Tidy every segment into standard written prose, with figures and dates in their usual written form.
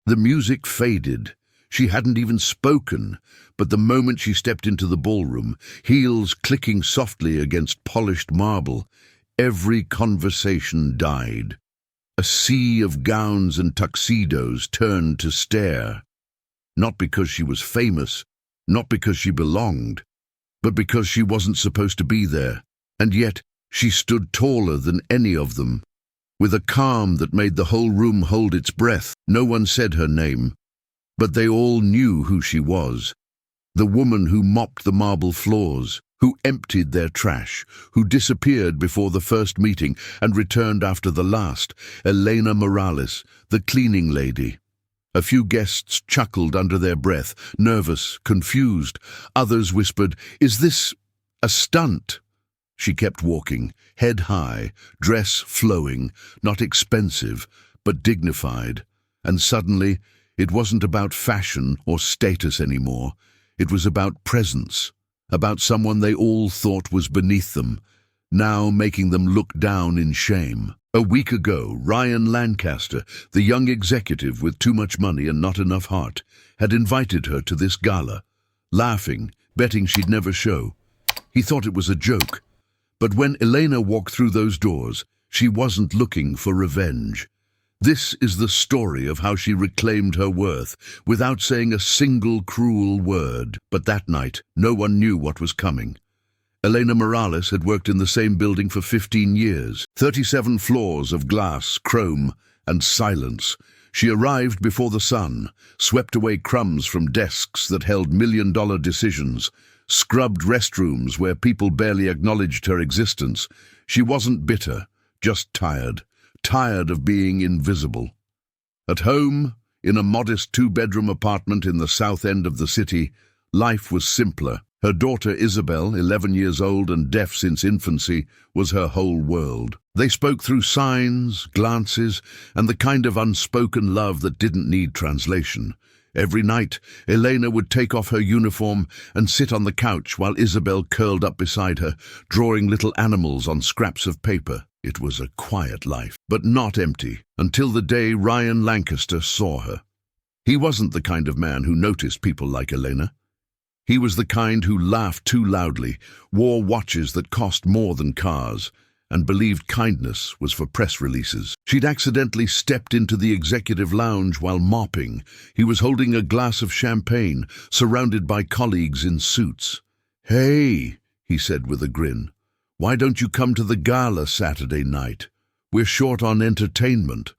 The music faded. She hadn't even spoken, but the moment she stepped into the ballroom, heels clicking softly against polished marble, every conversation died. A sea of gowns and tuxedos turned to stare. Not because she was famous, not because she belonged, but because she wasn't supposed to be there. And yet, she stood taller than any of them, with a calm that made the whole room hold its breath. No one said her name, but they all knew who she was. The woman who mopped the marble floors, who emptied their trash, who disappeared before the first meeting and returned after the last, Elena Morales, the cleaning lady. A few guests chuckled under their breath, nervous, confused. Others whispered, "Is this a stunt?" She kept walking, head high, dress flowing, not expensive, but dignified. And suddenly, it wasn't about fashion or status anymore. It was about presence, about someone they all thought was beneath them, now making them look down in shame. A week ago, Ryan Lancaster, the young executive with too much money and not enough heart, had invited her to this gala, laughing, betting she'd never show. He thought it was a joke. But when Elena walked through those doors, she wasn't looking for revenge. This is the story of how she reclaimed her worth, without saying a single cruel word. But that night, no one knew what was coming. Elena Morales had worked in the same building for 15 years, 37 floors of glass, chrome, and silence. She arrived before the sun, swept away crumbs from desks that held million-dollar decisions, scrubbed restrooms where people barely acknowledged her existence. She wasn't bitter, just tired of being invisible. At home, in a modest two-bedroom apartment in the south end of the city, life was simpler. Her daughter Isabel, 11 years old and deaf since infancy, was her whole world. They spoke through signs, glances, and the kind of unspoken love that didn't need translation. Every night, Elena would take off her uniform and sit on the couch while Isabel curled up beside her, drawing little animals on scraps of paper. It was a quiet life, but not empty, until the day Ryan Lancaster saw her. He wasn't the kind of man who noticed people like Elena. He was the kind who laughed too loudly, wore watches that cost more than cars, and believed kindness was for press releases. She'd accidentally stepped into the executive lounge while mopping. He was holding a glass of champagne, surrounded by colleagues in suits. "Hey," he said with a grin, "why don't you come to the gala Saturday night? We're short on entertainment."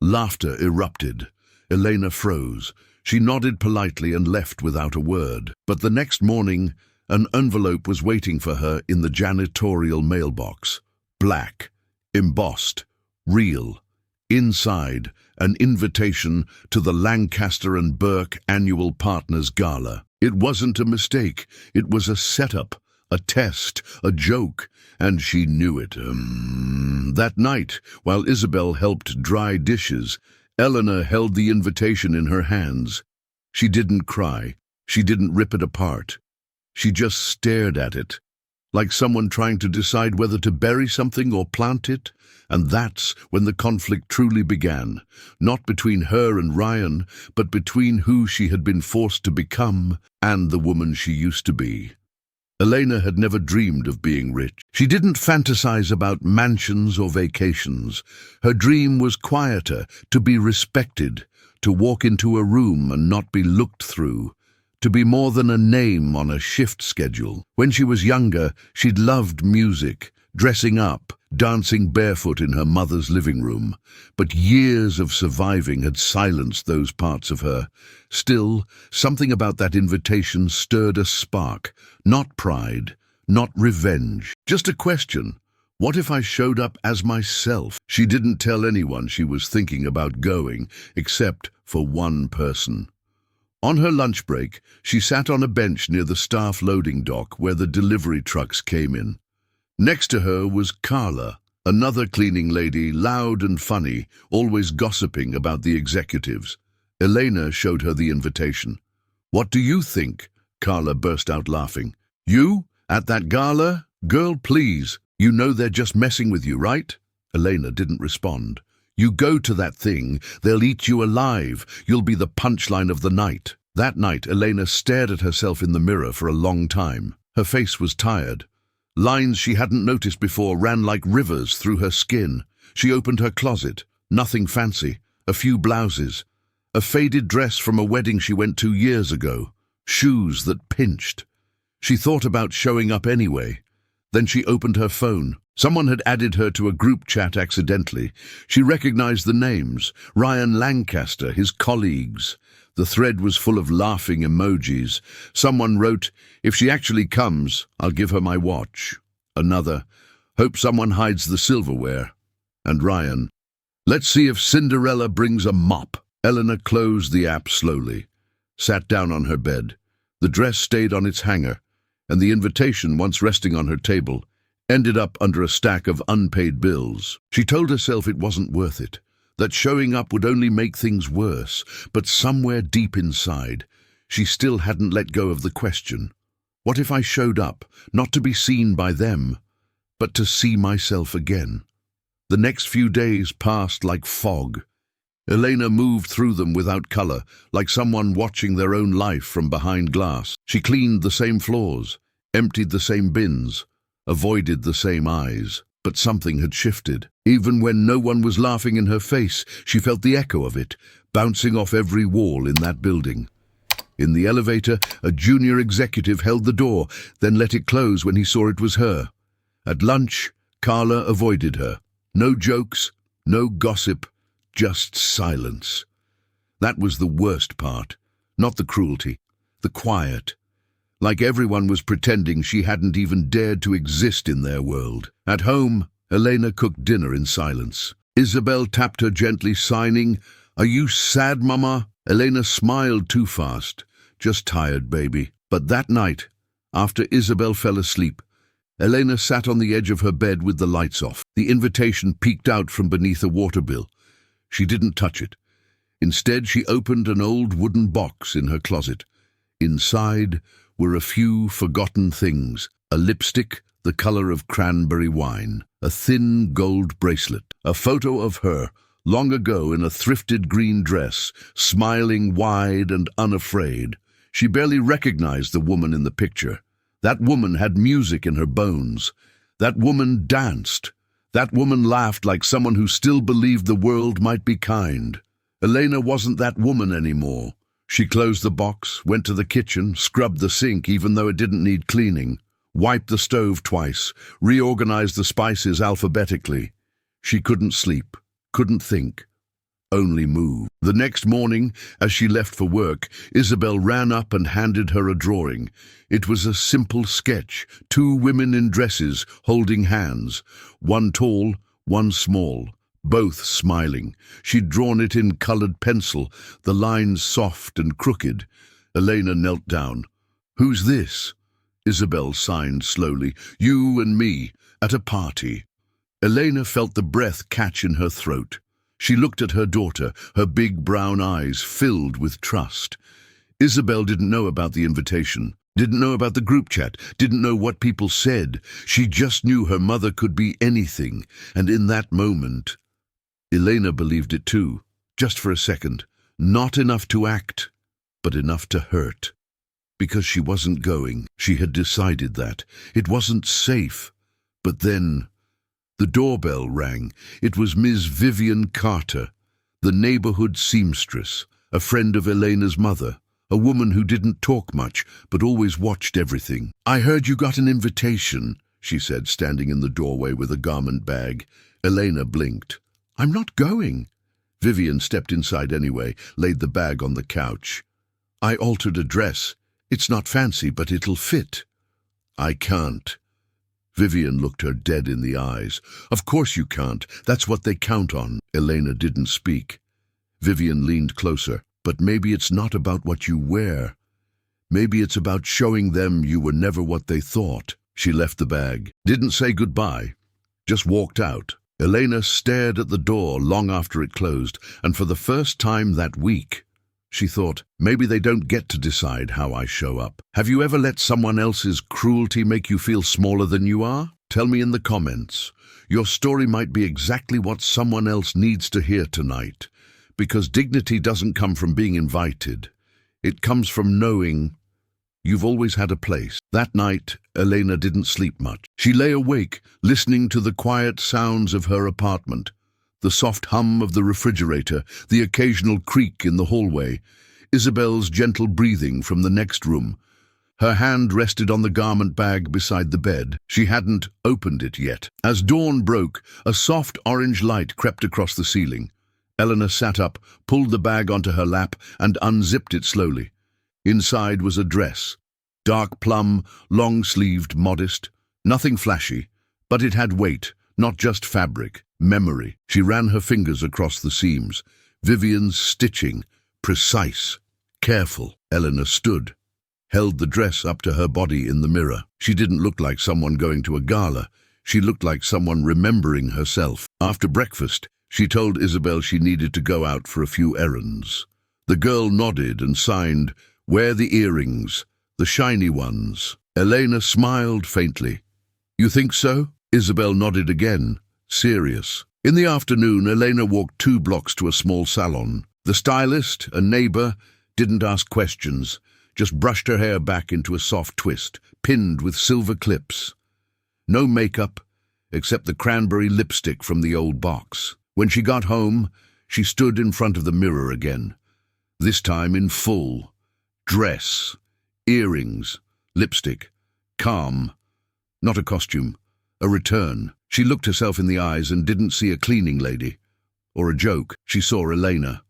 Laughter erupted. Elena froze. She nodded politely and left without a word. But the next morning, an envelope was waiting for her in the janitorial mailbox. Black, embossed, real. Inside, an invitation to the Lancaster and Burke Annual Partners Gala. It wasn't a mistake. It was a setup, a test, a joke, and she knew it. That night, while Isabel helped dry dishes, Eleanor held the invitation in her hands. She didn't cry. She didn't rip it apart. She just stared at it, like someone trying to decide whether to bury something or plant it. And that's when the conflict truly began, not between her and Ryan, but between who she had been forced to become and the woman she used to be. Elena had never dreamed of being rich. She didn't fantasize about mansions or vacations. Her dream was quieter, to be respected, to walk into a room and not be looked through, to be more than a name on a shift schedule. When she was younger, she'd loved music, dressing up, dancing barefoot in her mother's living room. But years of surviving had silenced those parts of her. Still, something about that invitation stirred a spark. Not pride, not revenge. Just a question. What if I showed up as myself? She didn't tell anyone she was thinking about going, except for one person. On her lunch break, she sat on a bench near the staff loading dock where the delivery trucks came in. Next to her was Carla, another cleaning lady, loud and funny, always gossiping about the executives. Elena showed her the invitation. "What do you think?" Carla burst out laughing. "You? At that gala? Girl, please. You know they're just messing with you, right?" Elena didn't respond. You go to that thing, they'll eat you alive. You'll be the punchline of the night. That night, Elena stared at herself in the mirror for a long time. Her face was tired. Lines she hadn't noticed before ran like rivers through her skin. She opened her closet. Nothing fancy. A few blouses. A faded dress from a wedding she went to years ago. Shoes that pinched. She thought about showing up anyway. Then she opened her phone. Someone had added her to a group chat accidentally. She recognized the names. Ryan Lancaster, his colleagues. The thread was full of laughing emojis. Someone wrote, "If she actually comes, I'll give her my watch." Another, "Hope someone hides the silverware." And Ryan, "Let's see if Cinderella brings a mop." Eleanor closed the app slowly, sat down on her bed. The dress stayed on its hanger, and the invitation, once resting on her table, ended up under a stack of unpaid bills. She told herself it wasn't worth it, that showing up would only make things worse, but somewhere deep inside, she still hadn't let go of the question. What if I showed up, not to be seen by them, but to see myself again? The next few days passed like fog. Elena moved through them without color, like someone watching their own life from behind glass. She cleaned the same floors, emptied the same bins, avoided the same eyes. But something had shifted. Even when no one was laughing in her face, she felt the echo of it, bouncing off every wall in that building. In the elevator, a junior executive held the door, then let it close when he saw it was her. At lunch, Carla avoided her. No jokes, no gossip, just silence. That was the worst part. Not the cruelty, the quiet. Like everyone was pretending she hadn't even dared to exist in their world. At home, Elena cooked dinner in silence. Isabel tapped her gently, signing, "Are you sad, Mama?" Elena smiled too fast. "Just tired, baby." But that night, after Isabel fell asleep, Elena sat on the edge of her bed with the lights off. The invitation peeked out from beneath a water bill. She didn't touch it. Instead, she opened an old wooden box in her closet. Inside were a few forgotten things: a lipstick the color of cranberry wine, a thin gold bracelet, a photo of her long ago in a thrifted green dress, smiling wide and unafraid. She barely recognized the woman in the picture. That woman had music in her bones. That woman danced. That woman laughed like someone who still believed the world might be kind. Elena wasn't that woman anymore. She closed the box, went to the kitchen, scrubbed the sink even though it didn't need cleaning, wiped the stove twice, reorganized the spices alphabetically. She couldn't sleep, couldn't think, only move. The next morning, as she left for work, Isabel ran up and handed her a drawing. It was a simple sketch, 2 women in dresses holding hands, one tall, one small, both smiling. She'd drawn it in colored pencil, the lines soft and crooked. Elena knelt down. "Who's this?" Isabel signed slowly. "You and me, at a party." Elena felt the breath catch in her throat. She looked at her daughter, her big brown eyes filled with trust. Isabel didn't know about the invitation, didn't know about the group chat, didn't know what people said. She just knew her mother could be anything, and in that moment, Elena believed it too, just for a second. Not enough to act, but enough to hurt. Because she wasn't going. She had decided that. It wasn't safe. But then the doorbell rang. It was Ms. Vivian Carter, the neighborhood seamstress, a friend of Elena's mother, a woman who didn't talk much, but always watched everything. "I heard you got an invitation," she said, standing in the doorway with a garment bag. Elena blinked. "I'm not going." Vivian stepped inside anyway, laid the bag on the couch. "I altered a dress. It's not fancy, but it'll fit." "I can't." Vivian looked her dead in the eyes. "Of course you can't. That's what they count on." Elena didn't speak. Vivian leaned closer. "But maybe it's not about what you wear. Maybe it's about showing them you were never what they thought." She left the bag, didn't say goodbye, just walked out. Elena stared at the door long after it closed, and for the first time that week, she thought, maybe they don't get to decide how I show up. Have you ever let someone else's cruelty make you feel smaller than you are? Tell me in the comments. Your story might be exactly what someone else needs to hear tonight, because dignity doesn't come from being invited. It comes from knowing you've always had a place. That night, Elena didn't sleep much. She lay awake, listening to the quiet sounds of her apartment, the soft hum of the refrigerator, the occasional creak in the hallway, Isabel's gentle breathing from the next room. Her hand rested on the garment bag beside the bed. She hadn't opened it yet. As dawn broke, a soft orange light crept across the ceiling. Elena sat up, pulled the bag onto her lap, and unzipped it slowly. Inside was a dress. Dark plum, long-sleeved, modest. Nothing flashy, but it had weight, not just fabric, memory. She ran her fingers across the seams. Vivian's stitching, precise, careful. Elena stood, held the dress up to her body in the mirror. She didn't look like someone going to a gala. She looked like someone remembering herself. After breakfast, she told Isabel she needed to go out for a few errands. The girl nodded and signed, "Wear the earrings, the shiny ones." Elena smiled faintly. "You think so?" Isabel nodded again, serious. In the afternoon, Elena walked 2 blocks to a small salon. The stylist, a neighbor, didn't ask questions, just brushed her hair back into a soft twist, pinned with silver clips. No makeup, except the cranberry lipstick from the old box. When she got home, she stood in front of the mirror again, this time in full. Dress, earrings, lipstick, calm. Not a costume, a return. She looked herself in the eyes and didn't see a cleaning lady or a joke. She saw Elena.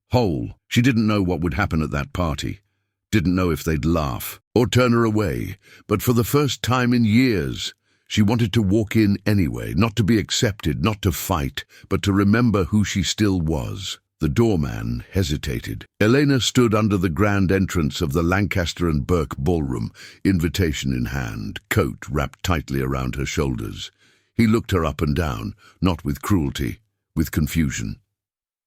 Whole. She didn't know what would happen at that party. Didn't know if they'd laugh or turn her away. But for the first time in years, she wanted to walk in anyway, not to be accepted, not to fight, but to remember who she still was. The doorman hesitated. Elena stood under the grand entrance of the Lancaster and Burke ballroom, invitation in hand, coat wrapped tightly around her shoulders. He looked her up and down, not with cruelty, with confusion.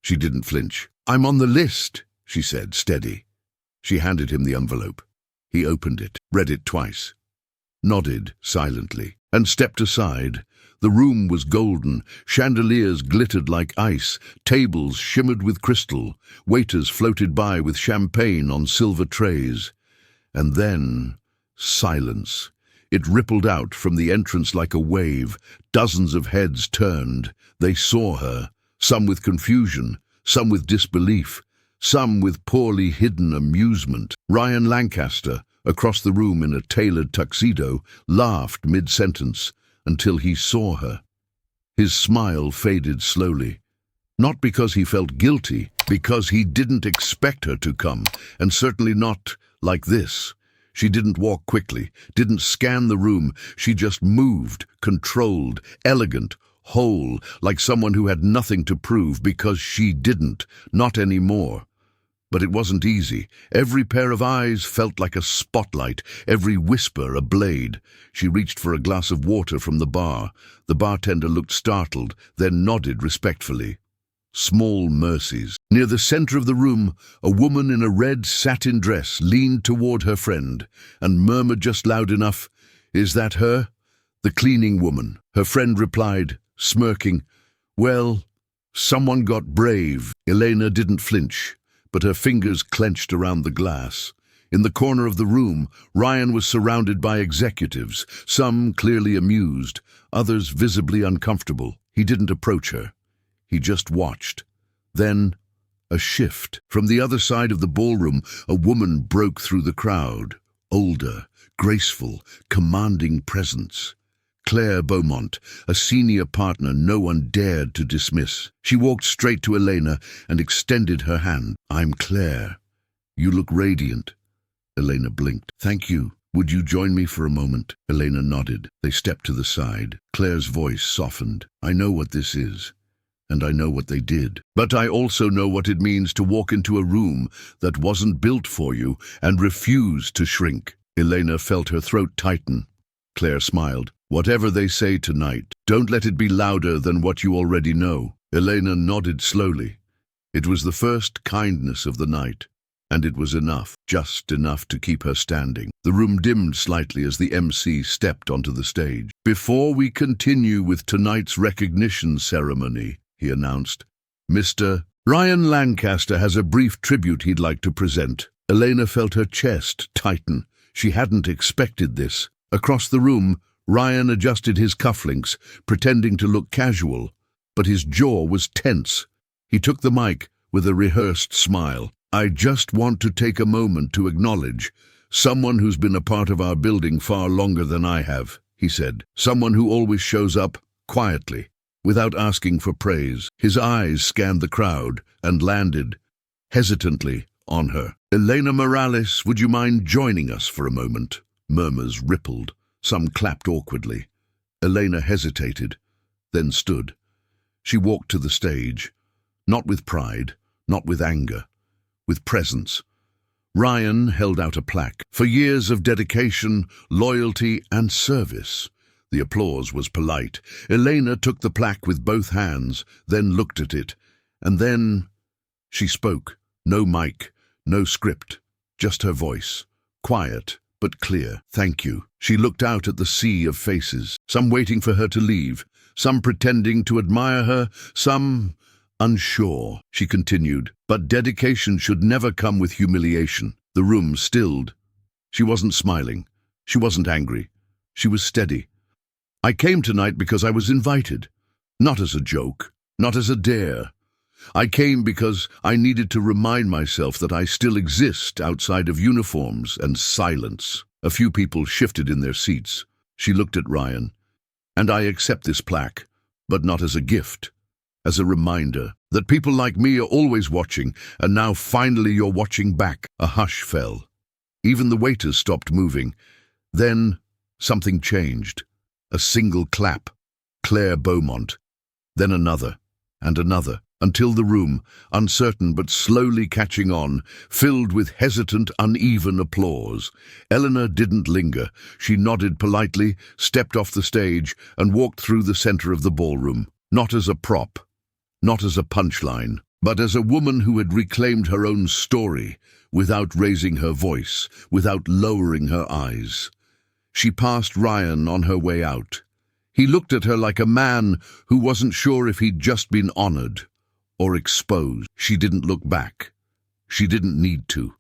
She didn't flinch. "I'm on the list," she said, steady. She handed him the envelope. He opened it, read it twice, nodded silently, and stepped aside. The room was golden. Chandeliers glittered like ice. Tables shimmered with crystal. Waiters floated by with champagne on silver trays. And then, silence. It rippled out from the entrance like a wave. Dozens of heads turned. They saw her, some with confusion, some with disbelief, some with poorly hidden amusement. Ryan Lancaster, across the room in a tailored tuxedo, laughed mid-sentence until he saw her. His smile faded slowly. Not because he felt guilty, because he didn't expect her to come, and certainly not like this. She didn't walk quickly, didn't scan the room. She just moved, controlled, elegant, whole, like someone who had nothing to prove because she didn't, not anymore. But it wasn't easy. Every pair of eyes felt like a spotlight, every whisper a blade. She reached for a glass of water from the bar. The bartender looked startled, then nodded respectfully. Small mercies. Near the center of the room, a woman in a red satin dress leaned toward her friend and murmured just loud enough, "Is that her?" "The cleaning woman." Her friend replied, smirking, "Well, someone got brave." Elena didn't flinch, but her fingers clenched around the glass. In the corner of the room, Ryan was surrounded by executives, some clearly amused, others visibly uncomfortable. He didn't approach her. He just watched. Then, a shift. From the other side of the ballroom, a woman broke through the crowd. Older, graceful, commanding presence. Claire Beaumont, a senior partner no one dared to dismiss. She walked straight to Elena and extended her hand. "I'm Claire. You look radiant." Elena blinked. "Thank you. Would you join me for a moment?" Elena nodded. They stepped to the side. Claire's voice softened. "I know what this is, and I know what they did. But I also know what it means to walk into a room that wasn't built for you and refuse to shrink." Elena felt her throat tighten. Claire smiled. "Whatever they say tonight, don't let it be louder than what you already know." Elena nodded slowly. It was the first kindness of the night. And it was enough, just enough to keep her standing. The room dimmed slightly as the MC stepped onto the stage. "Before we continue with tonight's recognition ceremony," he announced, "Mr. Ryan Lancaster has a brief tribute he'd like to present." Elena felt her chest tighten. She hadn't expected this. Across the room, Ryan adjusted his cufflinks, pretending to look casual, but his jaw was tense. He took the mic with a rehearsed smile. "I just want to take a moment to acknowledge someone who's been a part of our building far longer than I have," he said. "Someone who always shows up quietly, without asking for praise." His eyes scanned the crowd and landed, hesitantly, on her. "Elena Morales, would you mind joining us for a moment?" Murmurs rippled. Some clapped awkwardly. Elena hesitated, then stood. She walked to the stage, not with pride, not with anger, with presence. Ryan held out a plaque. "For years of dedication, loyalty, and service." The applause was polite. Elena took the plaque with both hands, then looked at it, and then she spoke. No mic, no script, just her voice, quiet but clear. "Thank you." She looked out at the sea of faces, some waiting for her to leave, some pretending to admire her, some unsure. She continued, "But dedication should never come with humiliation." The room stilled. She wasn't smiling. She wasn't angry. She was steady. "I came tonight because I was invited. Not as a joke, not as a dare. I came because I needed to remind myself that I still exist outside of uniforms and silence." A few people shifted in their seats. She looked at Ryan. "And I accept this plaque, but not as a gift. As a reminder that people like me are always watching, and now finally you're watching back." A hush fell. Even the waiters stopped moving. Then something changed. A single clap. Claire Beaumont. Then another, and another, until the room, uncertain but slowly catching on, filled with hesitant, uneven applause. Eleanor didn't linger. She nodded politely, stepped off the stage, and walked through the center of the ballroom. Not as a prop, not as a punchline, but as a woman who had reclaimed her own story, without raising her voice, without lowering her eyes. She passed Ryan on her way out. He looked at her like a man who wasn't sure if he'd just been honored or exposed. She didn't look back. She didn't need to,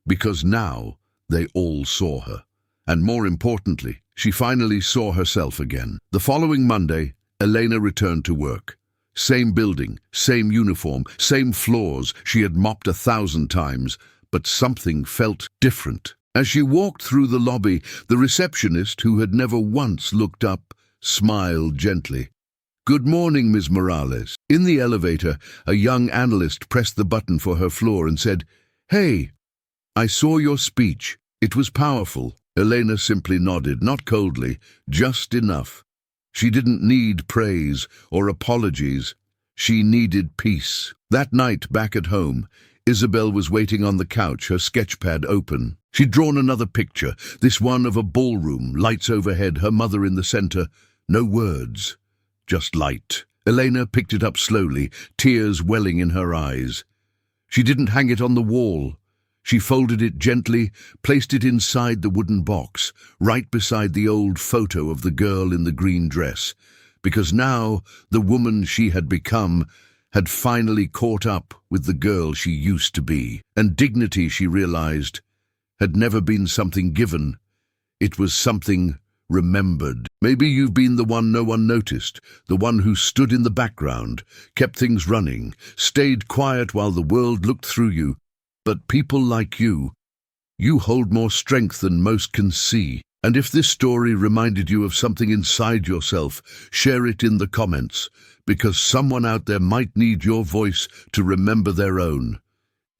because now they all saw her. And more importantly, she finally saw herself again. The following Monday, Elena returned to work. Same building, same uniform, same floors she had mopped 1,000 times, but something felt different. As she walked through the lobby, the receptionist, who had never once looked up, smiled gently. "Good morning, Ms. Morales." In the elevator, a young analyst pressed the button for her floor and said, "Hey, I saw your speech. It was powerful." Elena simply nodded, not coldly, just enough. She didn't need praise or apologies. She needed peace. That night, back at home, Isabel was waiting on the couch, her sketchpad open. She'd drawn another picture, this one of a ballroom, lights overhead, her mother in the center. No words, just light. Elena picked it up slowly, tears welling in her eyes. She didn't hang it on the wall. She folded it gently, placed it inside the wooden box, right beside the old photo of the girl in the green dress, because now the woman she had become had finally caught up with the girl she used to be. And dignity, she realized, had never been something given. It was something remembered. Maybe you've been the one no one noticed, the one who stood in the background, kept things running, stayed quiet while the world looked through you. But people like you hold more strength than most can see. And if this story reminded you of something inside yourself, share it in the comments, because someone out there might need your voice to remember their own.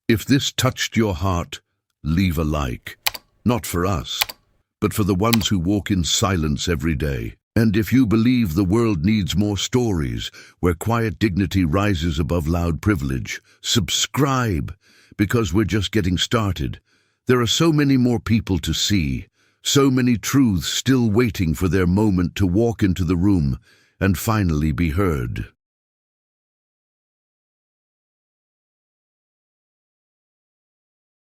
If this touched your heart, leave a like. Not for us, but for the ones who walk in silence every day. And if you believe the world needs more stories where quiet dignity rises above loud privilege, subscribe, because we're just getting started. There are so many more people to see, so many truths still waiting for their moment to walk into the room and finally be heard.